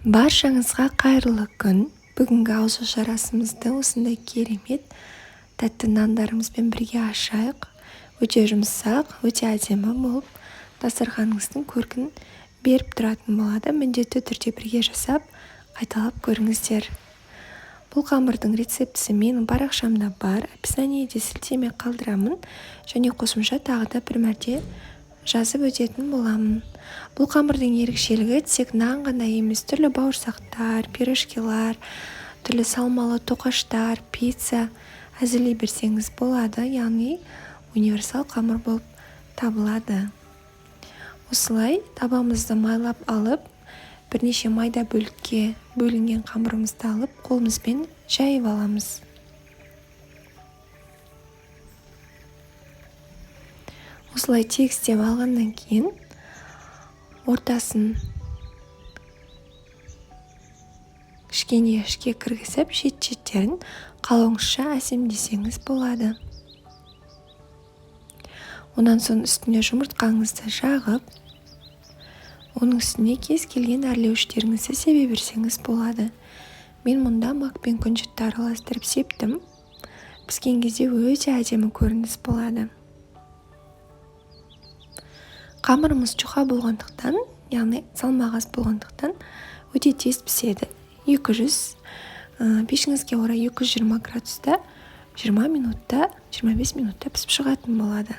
Баршаңызға қайырлы күн. Бүгінгі ауызша расымызды осындай керемет тәтті нандарымызбен бірге ашайық. Өте жұмсақ, өте әдемі болып, дастарханыңыздың көркін беріп тұратын болады. Міндетті түрде бірге жасап, қайталап көріңіздер. Бұл қамырдың рецептісі менің парақшамда бар. Описаниеде сілтеме қалдырамын және қосымша тағы да бір мәрте жазып өтетін боламын. Бұл қамырдың ерекшелігі тек нан ғана емес, түрлі бауырсақтар, пирожкилар, түрлі салмалы тоқаштар, пицца әзірлей берсеңіз болады, яғни универсал қамыр болып табылады. Осылай табамызды майлап алып, бірнеше майда бөлікке бөлінген қамырымызды алып, қолымызбен жайып аламыз. Осылай тегістеп алғаннан кейін ортасын кішкене ішке кіргізіп, шет-шеттерін қалыңша әсемдесеңіз болады. Онан соң үстіне жұмыртқаңызды жағып, оның үстіне кез келген әрлеуіштеріңізді себе берсеңіз болады. Мен мұнда мак пен күнжітті араластырып септім. Піскен кезде өте әдемі көрініс болады. Қамырымыз жұқа болғандықтан, яғни салмағы аз болғандықтан өте тез піседі. Пешіңізге орай 220 градуста 20 минутта, 25 минутта пісіп шығатын болады.